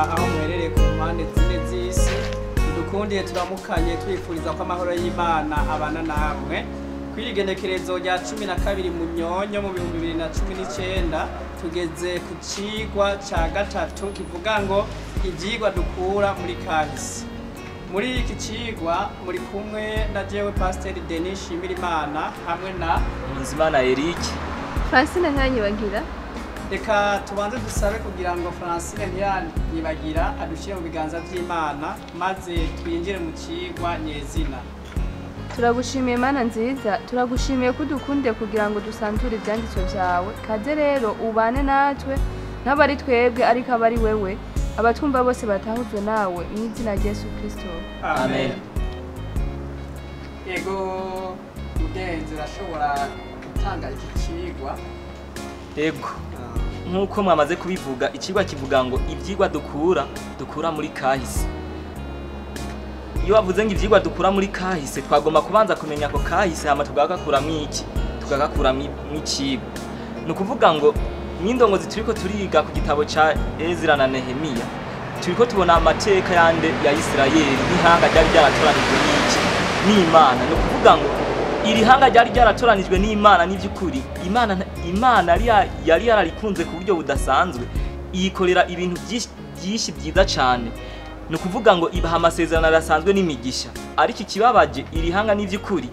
aho muherereye ku mpande zine z'isi dukundiye turamukanye twifuriza ko amahoro y'Imana abana namwe kwirigenekerezo rya 12 Munyonyo mu 2019 tugeze ku cigwa ca gatatu kivuga ngo ivyigwa dukura muri kahise. Muri iki cigwa muri kumwe na jewe Pasteur Denis Shimirimana hamwe na Nzimana Eric Francine Nkanyibagira. Reka tubanze dusabe kugira ngo Francine Nkanyibagira adushire mu biganza vy'Imana maze twinjire mu cigwa nyezina. Turagushimiye Mana nziza, turagushimiye ko dukunde kugira ngo dusanture ivyanditswe vyawe. Kaze rero ubane natwe n'abari twebwe ariko abari wewe, abatwumva bose batahuzwe nawe mu izina rya Yesu Kristo. Amen. Ego mugenzi urashobora gutanga iki cigwa? Ego. Nkuko mwamaze kubivuga, icigwa kivuga ngo ivyigwa dukura muri kahise. Iyo wavuze ngo ivyigwa dukura muri kahise, twagomba kubanza kumenya ko kahise hama tugagakuramwo iki, tugagakuramwo icigwa. Nukuvuga ngo n'indongozi turiko turiga ku gitabo ca Ezra na Nehemiya, turiko tubona amateka yande ya Isirayeli n'ihanga ryari ryaratoranijwe n'Imana. Nukuvuga ngo iri hanga ryari ryaratoranijwe n'Imana n'ivyukuri, Imana yari yararikunze ku buryo budasanzwe, iyikorera ibintu byinshi byiza cyane. Nukuvuga ngo ibaha amasezerano arasanzwe n'imigisha. Ariko ikibabaje iri hanga n'ivyukuri,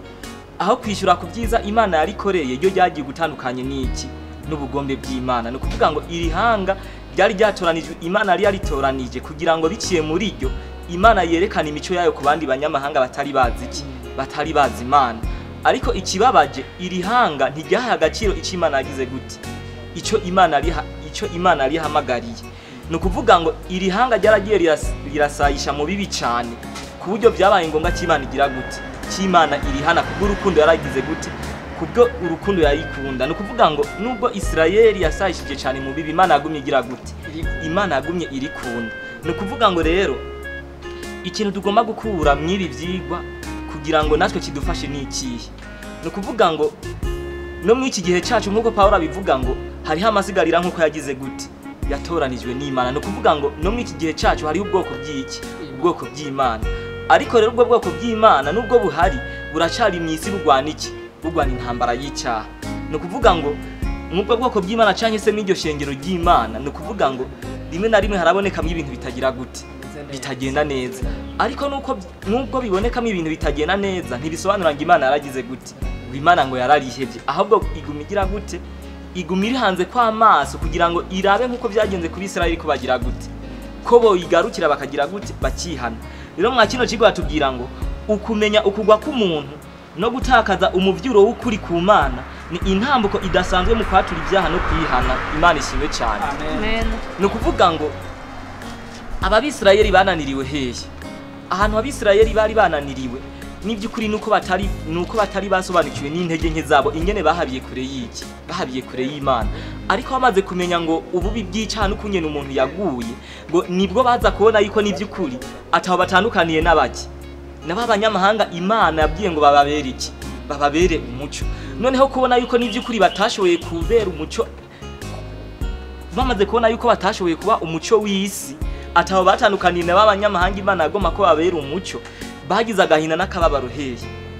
aho kwishura ku byiza Imana yarikoreye ryo ryagiye gutandukanye n'iki n'ubugombe bw'Imana. Nukuvuga ngo iri hanga ryari ryatoranijwe, Imana yari yaritoranije kugira ngo biciye muri ryo Imana yerekana imico yayo ku bandi banyamahanga batari bazi Imana. Ariko ikibabaje iri hanga ntiryahaye agaciro ico Imana yagize gute, ico Imana yarihamagariye. Nukuvuga ngo iri hanga ryaragiye rirasayisha mu bibi cyane ku buryo byabaye ngombwa ko Imana igira gute, Imana irihana kubwo urukundo yaragize gute, kubwo urukundo yarikunda. Nukuvuga ngo nubwo Isirayeli yasayishije cyane mu bibi, Imana yagumye igira gute, Imana yagumye irikunda. Nukuvuga ngo rero ikintu tugomba gukura mw'ibi vyigwa kugira ngo natwe kidufashe n'ikihe, nukuvuga ngo no mw'iki gihe cyacu nkuko Paulo abivuga ngo hariho amasigarira nkuko yagize gute, yatoranijwe n'Imana. Nukuvuga ngo no mw'iki gihe cyacu hariho ubwoko bw'iki, ubwoko bw'Imana. Ariko rero ubwo bwoko bw'Imana nubwo buhari buracari mw'isi bugwana iki, bugwana intambara y'icyaha. Nukuvuga ngo nk'ubwo bwoko bw'Imana canke se n'iryo shengero ry'Imana, nukuvuga ngo rimwe na rimwe harabonekamwe ibintu bitagira gute, bitagenda neza. Ariko nubwo bibonekamo ibintu bitagenda neza, ntibisobanura ngo Imana yaragize gute, ngo Imana ngo yararihevye, ahubwo iguma igira gute, iguma iri hanze kw'amaso kugira ngo irabe nkuko byagenze kuri Isirayeli ko bagira gute, ko boyigarukira bakagira gute, bakihana. Rero mwa kino kigo batubwira ngo ukumenya ukugwa k'umuntu no gutakaza umuvyuro w'ukuri ku Mana ni intambuko idasanzwe mu kwatura ibyaha no kwihana. Imana ishimwe cyane. Amen. Nukuvuga ngo Abisirayeli bananiriwe hehe? Ahantu Abisirayeli bari bananiriwe n'ivyukuri nuko batari basobanukiwe n'intege nke zabo, ingene bahabiye kure y'iki, bahabiye kure y'Imana. Ariko bamaze kumenya ngo ububi bw'icana ukunye n'umuntu yaguye, ngo nibwo baza kubona yuko n'ivyukuri ataho batandukaniye n'abaki n'abanyamahanga. Imana yabwiye ngo bababere iki, bababere umuco. Noneho kubona yuko n'ivyukuri batashoboye kubera umuco, bamaze kubona yuko batashoboye kuba umuco w'isi, ataho batandukaniye n'abanyamahanga, Imana yagomba ko babera umuco. Bagize agahinda n'akababaro hehe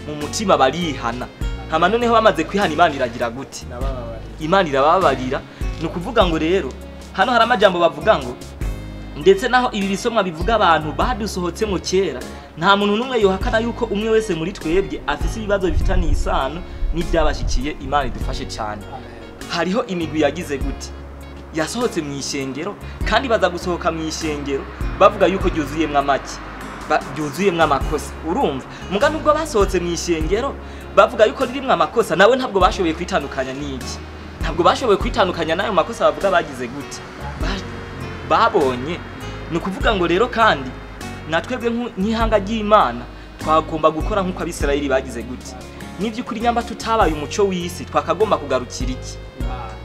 mu mutima, barihana. Hama noneho bamaze kwihana, Imana iragira gute, Imana irababarira. Nukuvuga ngo rero hano hari amajambo bavuga ngo ndetse naho ibi bisomwa bivuga abantu badusohotse mu kera, nta muntu numwe yohakana yuko umwe wese muri twebwe afise ibibazo bifitaniye isano n'ibyabashikiye. Imana idufashe cyane. Hariho imigwi yagize gute, yasohotse mu ishengero, kandi baza gusohoka mu ishengero bavuga yuko ryuzuyemwe amaki, ryuzuyemwe amakosa. Urumva muga nubwo basohotse mu ishengero bavuga yuko ririmwe amakosa, nawe ntabwo bashoboye kwitandukanya n'iki, ntabwo bashoboye kwitandukanya n'ayo makosa bavuga bagize gute, babonye. Nukuvuga ngo rero kandi natwebwe nk'ihanga ry'Imana twagomba gukora nk'uko Abisirayeli bagize gute. N'ivyukuri nyamba tutabaye umuco w'isi, twakagomba kugarukira iki,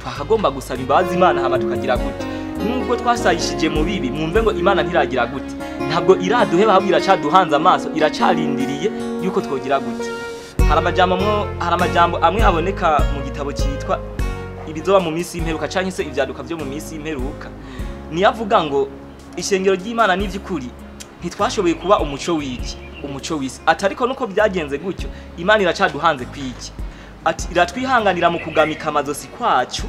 twakagomba gusaba imbabazi Imana hama tukagira gute. Nubwo twasayishije mu bibi, mwumve ngo Imana ntiragira gute, ntabwo iraduheba, ahubwo iracaduhanze amaso, iracarindiriye yuko twogira gute. Hari amajambo amwe aboneka mu gitabo cyitwa ibizoba mu minsi y'imperuka canke se ivyaduka byo mu minsi y'imperuka, niyavuga ngo ishengero ry'Imana n'ivy'ukuri ntitwashoboye kuba umuco w'isi ati ariko nuko byagenze gutyo Imana iracaduhanze kwiki ati iratwihanganira mu kugamika amazosi kwacu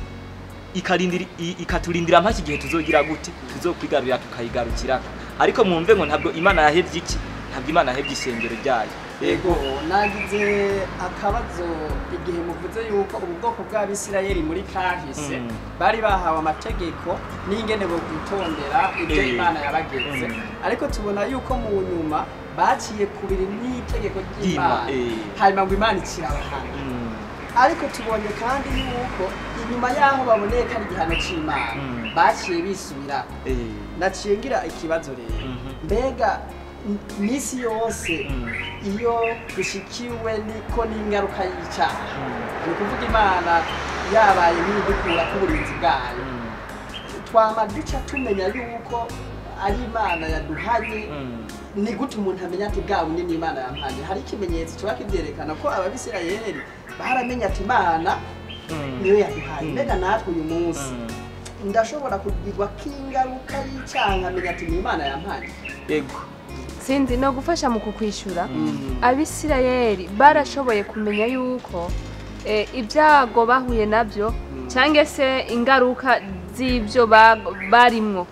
ikaturindira mpaki gihe tuzogira gute tuzokwigarurira tukayigarukirako ariko mwumve ngo ntabwo Imana yahevye iki ntabwo Imana yahevye ishengero ryayo Ego nagize akabazo igihe muvuze yuko ubu bwoko bw'Abisirayeli muri kahise bari bahawe amategeko n'ingene bo kwitondera ibyo Imana yabagenze ariko tubona yuko mu nyuma baciye kubiri n'itegeko ry'Imana hanyuma ngo Imana ikirabahana ariko tubonye kandi yuko inyuma yaho baboneye ko ari igihano c'Imana baciye bisubira naciye ngira ikibazo rero mbega misi yose iyo dushikiwe niko n'ingaruka y'icyaha ni ukuvuga Imana yabaye n'idukura k'uburinzi bwayo twama duca tumenya yuko ari Imana yaduhanye ni gute umuntu amenya ati bwa bundi ni Imana yampanye hari ikimenyetso kiba kivyerekana ko Abisirayeli baramenya ati Imana niyo yaduhaye mbega natwe uyu munsi ndashobora kugirwa k'ingaruka y'icyaha nkamenya ati ni Imana yampanye yego sinzi no gufasha mu kukwishura Abisirayeli barashoboye kumenya yuko ibyago bahuye nabyo cyangwa se ingaruka z'ibyo barimwo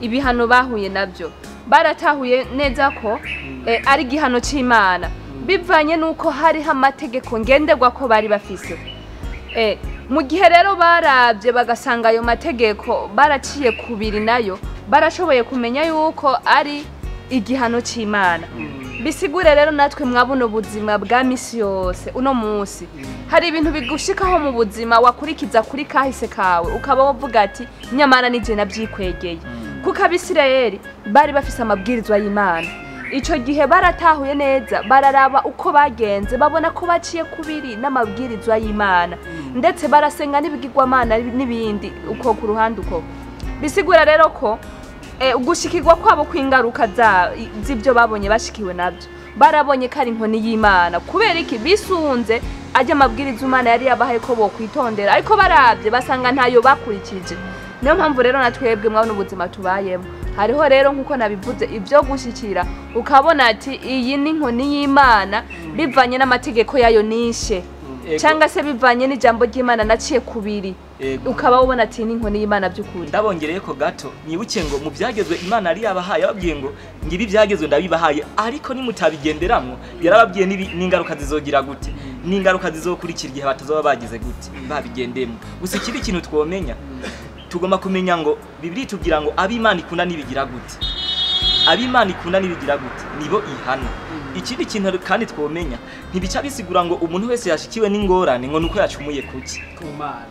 ibihano bahuye nabyo baratahuye neza ko ari igihano c'Imana bivanye nuko hariho amategeko ngenderwa ko bari bafise mu gihe rero barabye bagasanga ayo mategeko baraciye kubiri nayo barashoboye kumenya yuko ari igihano c'Imana bisigure rero natwe mwabuno buzima bwa misi yose uno munsi hari ibintu bigushikaho mu buzima wakurikiza kuri kahise kawe ukaba wavuga ati nyamara nije navyikwegeye kuko Abisirayeli bari bafise amabwirizwa y'Imana ico gihe baratahuye neza bararaba uko bagenze babona ko baciye kubiri n'amabwirizwa y'Imana ndetse barasenga n'ibigirwamana n'ibindi uko ku ruhande uko bisigura rero ko ugushikirwa kwabo kw'ingaruka z'ibyo babonye bashikiwe nabyo barabonye ko ari inkoni y'Imana kubera iki bisunze ajya amabwiriza Imana yari yabahaye ko bo kwitondera ariko barabye basanga ntayo bakurikije niyo mpamvu rero natwebwe mwabona ubuzima tubayemo hariho rero nkuko nabivuze ibyo gushikira ukabona ati iyi ni inkoni y'Imana bivanye n'amategeko yayo nishe cyangwa se bivanye n'ijambo ry'Imana naciye kubiri ukaba ubona ati ni inkoni y'Imana by'ukuri ndabongereye ko gato nibuke ngo mu byagezwe Imana ari yabahaye ababwiye ngo ngibi byagezwe ndabibahaye ariko nimutabigenderamwo yarababwiye n'ingaruka zizogira gute n'ingaruka zizokurikira igihe batazoba bagize gute babigendemo gusa ikindi kintu twomenya tugomba kumenya ngo Bibiri tubwira ngo ab'Imana ikunda nibigira gute ab'Imana ikunda nibigira gute nibo ihana ikindi kintu kandi twomenya ntibica bisigura ngo umuntu wese yashikiwe n'ingorane ngo nuko yacumuye kuki ku Mana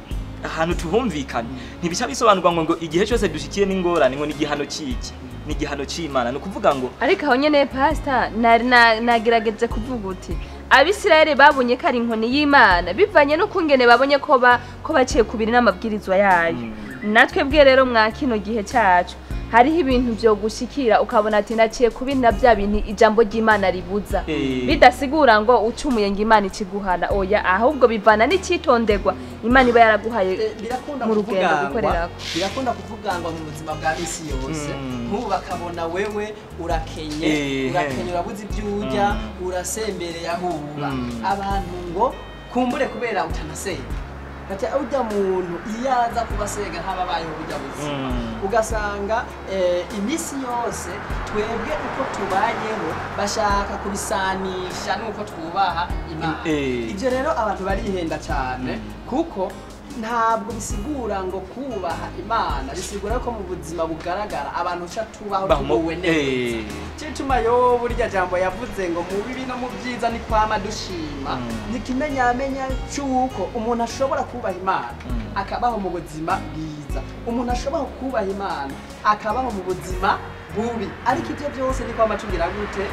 ahantu tuhumvikana ntibica bisobanurwa ngo igihe cyose dushikiye n'ingorane ngo ni igihano cy'iki ni igihano c'Imana no kuvuga ngo ariko aho nyene pastor nagerageje kuvuga uti Abisirayeli babonye ko ari inkoni y'Imana bivanye no kungene babonye ko baciye kubiri n'amabwirizwa yayo natwe bwe rero mwa kino gihe cyacu hariho ibintu byo gushikira ukabona ati naciye kubina bya bintu ijambo ry'Imana ribuza bidasigura ngo ucumuye ngo Imana ikiguhana oya ahubwo bivana n'icitondegwa Imana iba yaraguhaye mu rugendo gukorerako birakunda kuvugangwa mu buzima bwa misi yose nk'ubu bakabona wewe urakenye urabuze ibyujya urasembereye ahura abantu ngo kumbure kubera utanasenga ati ujya muntu iyaza kubasega ntababayeho burya buzima ugasanga imisi yose twebwe uko tubayeho bashaka kubisanisha nuko twubaha Imana ibyo rero abantu barihenda cyane kuko ntabwo bisigura ngo kubaha Imana bisigura ko mu buzima bugaragara abantu cha tubaho tugowe neza cyituma yo burya jambo yavuze ngo mu bibi no mu byiza ni kwama dushima nikimenyamenya cyuko umuntu ashobora kubaha Imana akabaho mu buzima bwiza umuntu ashobora kubaha Imana akabaho mu buzima bubi ariko ibyo byose ni kwama tugira gute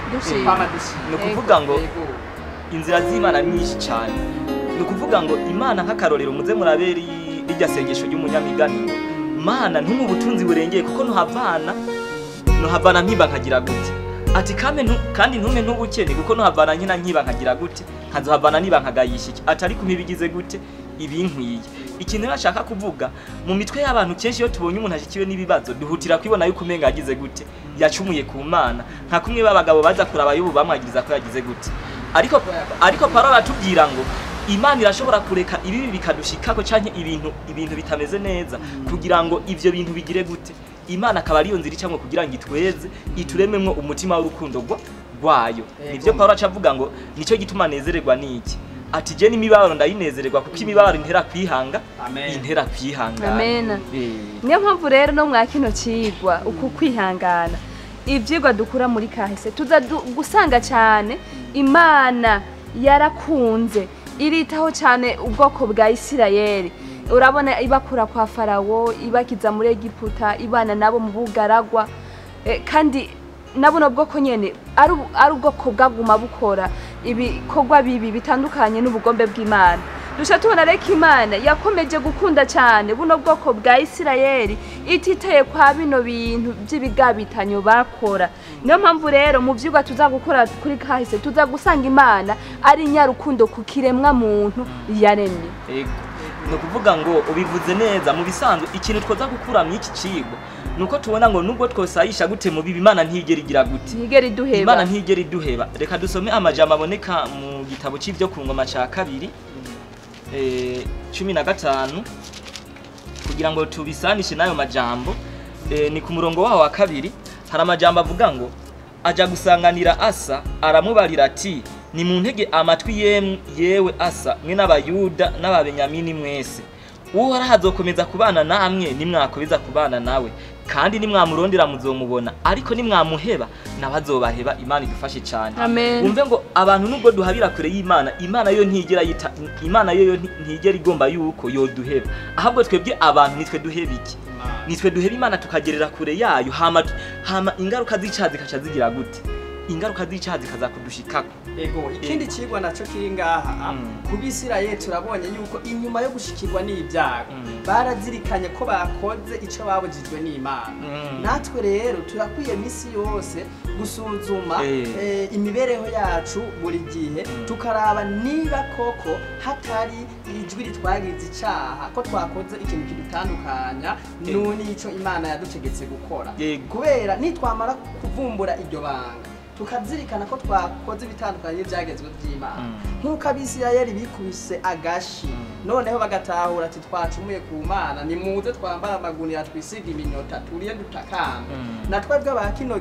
kwama dushima no kuvuga ngo inzira z'Imana nyinshi cyane nukuvuga ngo Imana nk'akarorero muze muraberi rijya sengesho ry'umunyamigani ngo Mana ntumu butunzi burengeye kuko nuhavana nkiba nkagira gute ati kandi ntume ntubukene kuko nuhavana nkina nkiba nkagira gute nkazohavana niba nkagayishiki atari kumibigize gute ibinkwiye. Ikintu nashaka kuvuga mu mitwe y'abantu kenshi iyo tubonye umuntu ashikiwe n'ibibazo duhutira kwibona yuko umenga yagize gute, yacumuye ku Mana, nka kumwe babagabo baza kuraba yubu bamwagiriza ko yagize gute. Ariko Pawulo atubwira ngo Imana irashobora kureka ibi bikadushikako canke ibintu bitameze neza kugira ngo ivyo bintu bigire gute. Imana akaba ariyo nzira icamwe kugira ngo itweze iturememwo umutima w'urukundo rwayo. Nivyo Pawulo acavuga ngo nico gituma nezererwa niki. Ati je n'imibabaro ndayinezererwa kuko imibabaro intera kwihanga, intera kwihangana. Amen. Niyo mpamvu rero no mwa kino cigwa uku kwihangana ivyigwa dukura muri kahise tuza gusanga cyane Imana yarakunze iritaho cyane ubwoko bwa Isirayeli. Urabona ibakura kwa Farawo, ibakiza muri Egiputa, ibana nabo mu bugaragwa, kandi nabo no bwoko nyene ari ubwoko bwaguma bukora ibikorwa bibi bitandukanye n'ubugombe bw'Imana. Dusha tubona reka Imana yakomeje gukunda cyane buno bwoko bwa Isirayeli ititeye kwa bino bintu by'ibigabitanyo bakora. Niyo mpamvu rero mu vyigwa tuzagukora kuri kahise tuza gusanga Imana ari nyarukundo ku kiremwa muntu yaremye. No kuvuga ngo ubivuze neza mu bisanzwe ikintu twoza gukura mu iki cigwa nuko tubona ngo nubwo twosayisha gute mu bibi Imana ntigera igira gute, ntigera iduheba. Imana ntigera iduheba. Reka dusome amajambo aboneka mu gitabo c'ivyo ku ngoma ca 2 15 kugira ngo tubisanishe nayo majambo. Ni ku murongo waho wa 2 hari amajambo avuga ngo aja gusanganira Asa aramubarira ati ni mu ntege amatwi yewe Asa mwe n'abayuda n'ababenyamini mwese, uwo arahazokomeza kubana namwe nimwakomeza kubana nawe, kandi nimwamurondera muzomubona, ariko nimwamuheba nawe azobaheba. Imana idufashe cyane. Umve ngo abantu nubwo duhabira kure y'Imana, Imana yo ntigera yita, Imana yo ntigera igomba yuko yoduheba, ahubwo twebwe abantu nitwe duheba iki, nitwe duheba Imana tukagerera kure yayo, hama ingaruka z'icazi kaca zigira gute, ingaruka z'icazi kaza kudushikako. Ego ikindi cigwa naco kiri ngaha ku Bisirayeli turabonye yuko inyuma yo gushikirwa n'ibyago barazirikanye ko bakoze ico babujijwe n'Imana. Natwe rero turakwiye misi yose gusuzuma imibereho yacu buri gihe tukaraba niba koko hatari ijwi ritwagize icaha ko twakoze ikintu kidutandukanya n'ico Imana yadutegetse gukora. Kubera nitwamara kuvumbura iryo banga tukazirikana ko twakoze ibitandukanye byagezwe by'Imana, nk'uko Abisirayeli bikubise agashi noneho bagatahura ati twacumuye ku Mana, ni muze twambara amagunira twisiga iminyota turiye dutakamba. Natwebwe aba kino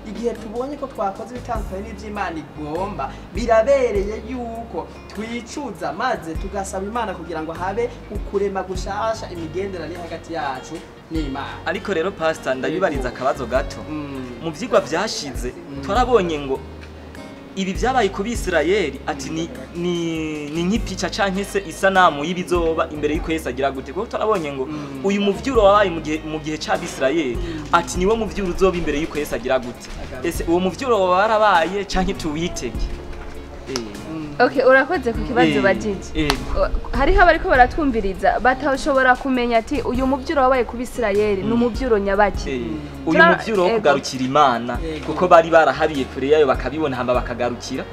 igihe tubonye ko twakoze ibitandukanye by'Imana igomba, birabereye yuko twicuza maze tugasaba Imana kugira ngo habe ukurema gushasha imigenderanire hagati yacu n'Imana. Ariko rero pastor ndabibariza akabazo gato. Mu vyigwa vyashize twarabonye ngo ibi byabaye ku Bisirayeli ati ni nk'ipica canke se isanamu y'ibizoba imbere y'uko Yesu agira gute. Kuko twarabonye ngo uyu muvyuro wabaye mu gihe ca Bisirayeli ati niwo muvyuro uzoba imbere y'uko Yesu agira gute. Ese uwo muvyuro warabaye canke tuwitege? Okay, urakoze ku kibazo bagije. Hariho abariko baratwumviriza batashobora kumenya ati uyu muvyuro wabaye ku Bisirayeli n'umuvyuro nyabaki. Uyu muvyuro wo kugarukira Imana kuko bari barahabiye kure yayo bakabibona hamba bakagarukira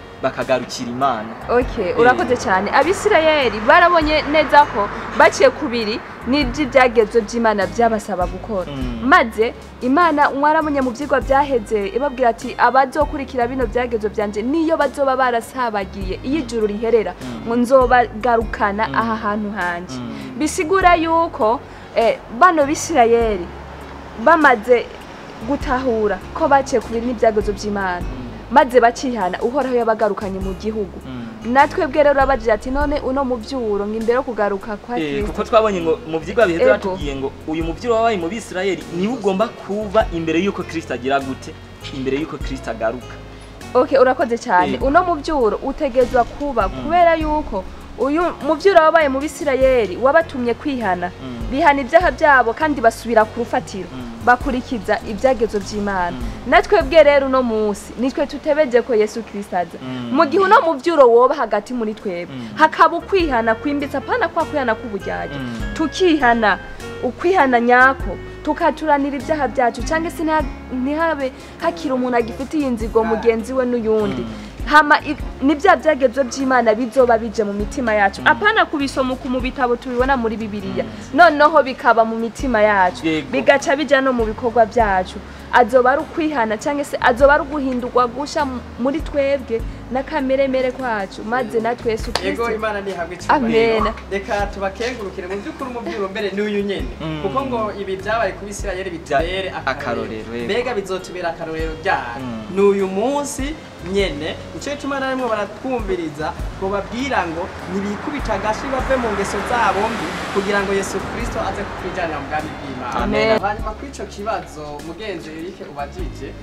Imana. Okay, urakoze cyane. Abisirayeli barabonye neza ko baciye kubiri n'ibyo byagezwe by'Imana byabasaba gukora. Maze Imana mwarabonye mu vyigwa byaheze ibabwira ati abazokurikira bino byagezwe byanje niyo bazoba barasabagiye iyijuru riherera ngo nzobagarukana aha hantu hanje. Bisigura yuko bano Bisirayeli bamaze gutahura ko baciye kubiri n'ibyagezwe by'Imana maze bacihana uhoraho yabagarukanye mu gihugu. Natwe bwe rero abagira ati none uno muvyuro ngimbere kugaruka kwa Kristo. Kuko twabonye ngo mu vyigwa biheze batugiye ngo uyu muvyuro wabaye mu Bisirayeli ni ugomba kuba imbere yuko Kristo agira gute, imbere yuko Kristo agaruka. Okay, urakoze cyane. Uno muvyuro utegezwa kuba kubera yuko uyu muvyuro wabaye mu Bisirayeli wabatumye kwihana, bihana ibyaha byabo kandi basubira ku rufatiro, bakurikiza ibyagezo by'Imana. Natwe bwe rero no munsi nitwe tutebeje ko Yesu Kristo aza. Mu gihe no muvyuro woba hagati muri twebwe hakaba ukwihana kwimbitsa pana kwa kwihana kubujyaje, tukihana ukwihana nyako tukaturanira ibyaha byacu cyangwa se ntihabe hakira umuntu agifitiye inzigo mugenzi we n'uyundi. hama nibya byagezwe by'Imana bizoba bije mu mitima yacu apana kubisoma mu bitabo tubibona muri Bibiliya noneho bikaba mu mitima yacu bigaca bija no mu bikorwa byacu azoba ari ukwihana cyangwa se azoba ari guhindurwa gusha muri twebwe n'akameremere kwacu maze natwe Yesu Kristo. Yego Imana ni hamwe cyane. Reka tubakengurukire mu by'ukuri umubyuro mbere n'uyu nyene kuko ngo ibi byabaye ku Bisirayeli bitubere akarorero. Mbega bizotubera akarorero ryari n'uyu munsi nyene nico gituma narimo baratwumviriza ngo babwira ngo nibikubita gashi bave mu ngeso zabo mbi kugira ngo Yesu Kristo aze kutwijana mu bwami bw'Imana. Amen. Hanyuma kw'ico kibazo mugenzi Eric ubajije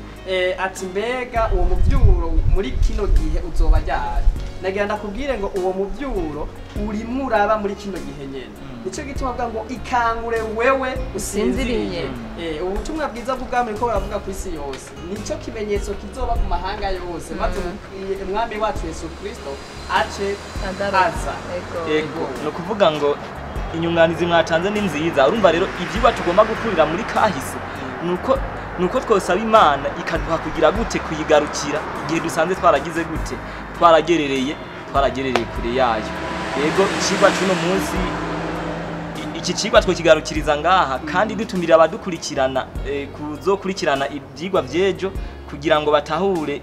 ati mbega uwo muvyuro muri kino gihe uzoba ryari nagira ndakubwire ngo uwo muvyuro urimo uraba muri kino gihe nyene nico gituma avuga ngo ikangure wewe usinziriye ubutumwa bwiza bw'ubwami ko baravuga ku isi yose nico kimenyetso kizoba ku mahanga yose maze umwami wacu Yesu Kristo ace aza. Ego no kuvuga ngo inyunganizi mwatanze ni nziza urumva rero ivyibwa tugomba gukurira muri kahise nuko twosaba Imana ikaduha kugira gute kuyigarukira igihe dusanze twaragize gute twaragerereye kure yayo. Yego icigwa cuno munsi iki cigwa twokigarukiriza ngaha kandi dutumira abadukurikirana kuzokurikirana ivyigwa vyejo kugira ngo batahure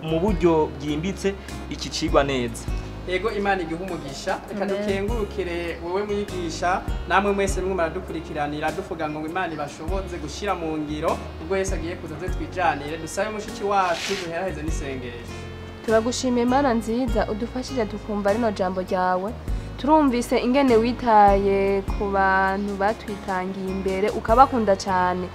mu buryo bwimbitse iki cigwa neza. Ego Imana igihe umugisha reka dukengurukire wewe mwigisha namwe mwese mwe maradukurikiranira duvuga ngo Imana ibashoboze gushira mu ngiro ubwo Yesu agiye kuzaze twijanire dusabe mushiki wacu duheraheze n'isengesho. Turagushimiye Mana nziza udufashije tukumva rino jambo ryawe turumvise ingene witaye ku bantu batwitangiye imbere ukabakunda cyane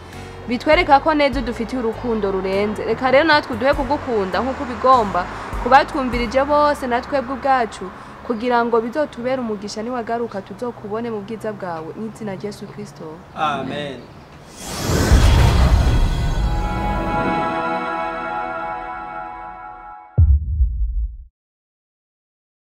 bitwereka ko neza dufitiye urukundo rurenze reka rero natwe duhe kugukunda nkuko bigomba kubatwumvirije bose natwebwe ubwacu kugira ngo bizotubere umugisha niwagaruka tuzokubone mu bwiza bwawe n'izina rya Yesu Kristo. Amen.